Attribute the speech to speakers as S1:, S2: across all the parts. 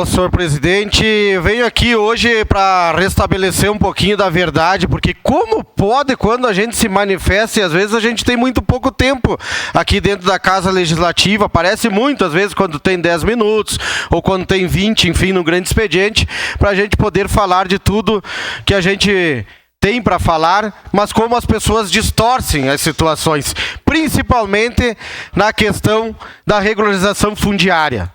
S1: senhor presidente. Venho aqui hoje para restabelecer um pouquinho da verdade, porque como pode quando a gente se manifesta, e às vezes a gente tem muito pouco tempo aqui dentro da Casa Legislativa, parece muito, às vezes quando tem 10 minutos, ou quando tem 20, enfim, no grande expediente, para a gente poder falar de tudo que a gente tem para falar, mas como as pessoas distorcem as situações, principalmente na questão da regularização fundiária.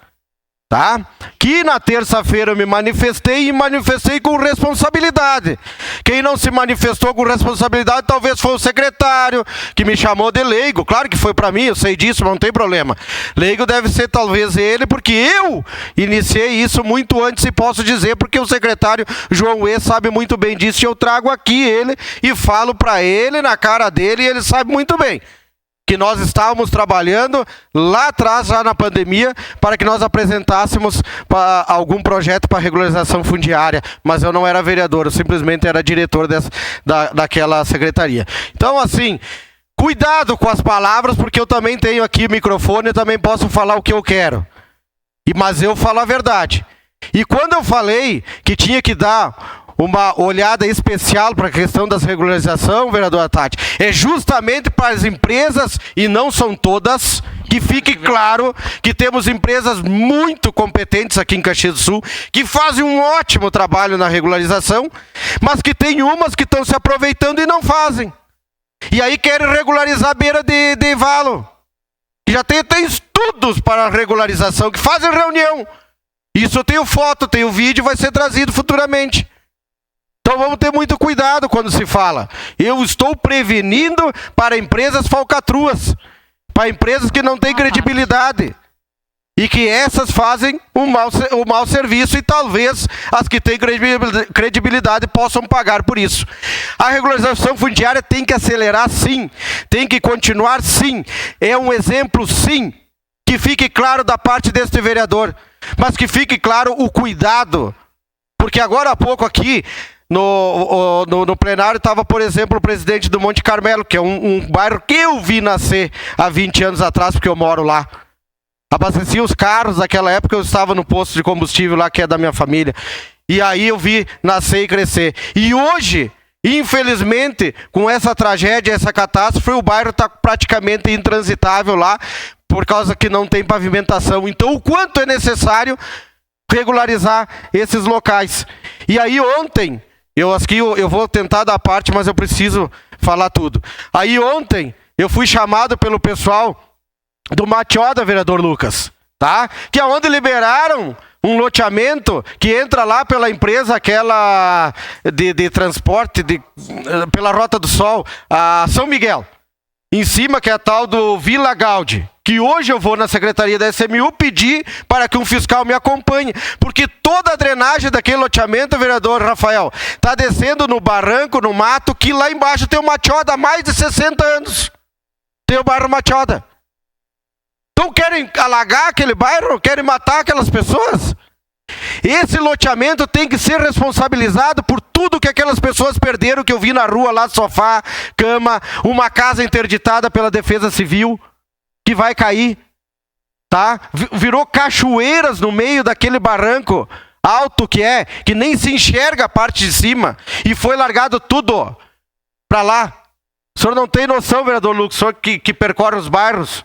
S1: Tá? Que na terça-feira eu me manifestei e manifestei com responsabilidade. Quem não se manifestou com responsabilidade talvez foi o secretário, que me chamou de leigo. Claro que foi para mim, eu sei disso, não tem problema. Leigo deve ser talvez ele, porque eu iniciei isso muito antes e posso dizer, porque o secretário João E. sabe muito bem disso, e eu trago aqui ele e falo para ele, na cara dele, e ele sabe muito bem que nós estávamos trabalhando lá atrás, já na pandemia, para que nós apresentássemos algum projeto para regularização fundiária, mas eu não era vereador, eu simplesmente era diretor daquela secretaria. Então, assim, cuidado com as palavras, porque eu também tenho aqui microfone, eu também posso falar o que eu quero, mas eu falo a verdade. E quando eu falei que tinha que dar uma olhada especial para a questão das regularização, vereadora Tati, é justamente para as empresas, e não são todas, que fique claro que temos empresas muito competentes aqui em Caxias do Sul, que fazem um ótimo trabalho na regularização, mas que tem umas que estão se aproveitando e não fazem. E aí querem regularizar a beira de valo. Já tem estudos para a regularização, que fazem reunião. Isso eu tenho foto, tenho vídeo, vai ser trazido futuramente. Então vamos ter muito cuidado quando se fala. Eu estou prevenindo para empresas falcatruas, para empresas que não têm credibilidade. E que essas fazem um mau serviço, e talvez as que têm credibilidade possam pagar por isso. A regularização fundiária tem que acelerar sim, tem que continuar sim. É um exemplo sim, que fique claro da parte deste vereador, mas que fique claro o cuidado. Porque agora há pouco aqui, no plenário estava, por exemplo, o presidente do Monte Carmelo, que é um bairro que eu vi nascer há 20 anos atrás, porque eu moro lá. Abastecia os carros, naquela época eu estava no posto de combustível lá, que é da minha família. E aí eu vi nascer e crescer. E hoje, infelizmente, com essa tragédia, essa catástrofe, o bairro está praticamente intransitável lá, por causa que não tem pavimentação. Então, o quanto é necessário regularizar esses locais. E aí ontem, eu vou tentar dar parte, mas eu preciso falar tudo. Aí ontem, eu fui chamado pelo pessoal do Matioda, vereador Lucas, tá? Que é onde liberaram um loteamento que entra lá pela empresa aquela de transporte, pela Rota do Sol, a São Miguel. Em cima, que é a tal do Vila Gaudi, que hoje eu vou na Secretaria da SMU pedir para que um fiscal me acompanhe, porque toda a drenagem daquele loteamento, vereador Rafael, está descendo no barranco, no mato, que lá embaixo tem o Matioda há mais de 60 anos. Tem o bairro Matioda. Então querem alagar aquele bairro? Querem matar aquelas pessoas? Esse loteamento tem que ser responsabilizado por tudo que aquelas pessoas perderam, que eu vi na rua lá, sofá, cama, uma casa interditada pela Defesa Civil, que vai cair, tá? Virou cachoeiras no meio daquele barranco alto que nem se enxerga a parte de cima, e foi largado tudo para lá. O senhor não tem noção, vereador Lucas, o senhor que percorre os bairros.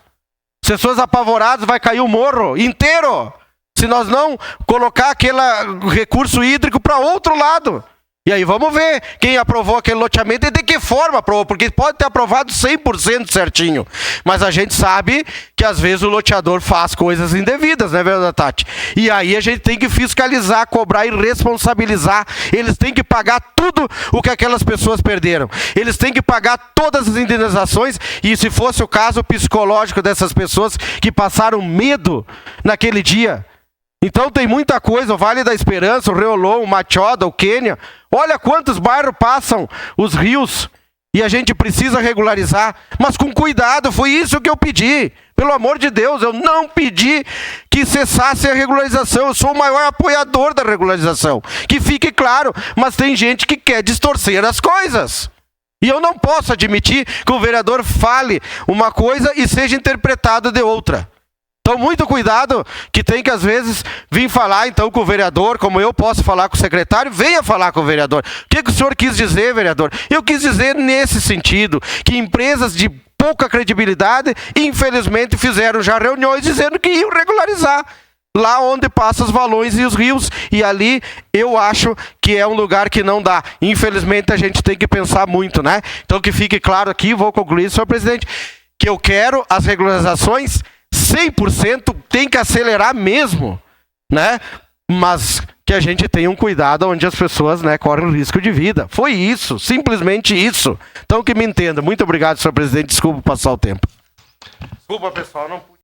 S1: Pessoas apavoradas, vai cair o morro inteiro, se nós não colocar aquele recurso hídrico para outro lado. E aí vamos ver quem aprovou aquele loteamento e de que forma aprovou, porque pode ter aprovado 100% certinho, mas a gente sabe que às vezes o loteador faz coisas indevidas, né, verdade, Tati? E aí a gente tem que fiscalizar, cobrar e responsabilizar. Eles têm que pagar tudo o que aquelas pessoas perderam. Eles têm que pagar todas as indenizações, e se fosse o caso psicológico dessas pessoas que passaram medo naquele dia. Então tem muita coisa, o Vale da Esperança, o Reolon, o Matioda, o Quênia. Olha quantos bairros passam os rios, e a gente precisa regularizar, mas com cuidado. Foi isso que eu pedi. Pelo amor de Deus, eu não pedi que cessasse a regularização. Eu sou o maior apoiador da regularização, que fique claro, mas tem gente que quer distorcer as coisas. E eu não posso admitir que o vereador fale uma coisa e seja interpretado de outra. Então, muito cuidado, que tem que, às vezes, vir falar, então, com o vereador, como eu posso falar com o secretário, venha falar com o vereador. O que o senhor quis dizer, vereador? Eu quis dizer nesse sentido, que empresas de pouca credibilidade, infelizmente, fizeram já reuniões dizendo que iam regularizar lá onde passam os valões e os rios, e ali eu acho que é um lugar que não dá. Infelizmente, a gente tem que pensar muito, né? Então, que fique claro aqui, vou concluir, senhor presidente, que eu quero as regularizações 100%, tem que acelerar mesmo, né? Mas que a gente tenha um cuidado onde as pessoas, né, correm o risco de vida. Foi isso, simplesmente isso. Então, que me entenda. Muito obrigado, senhor presidente. Desculpa passar o tempo. Desculpa, pessoal, não pude.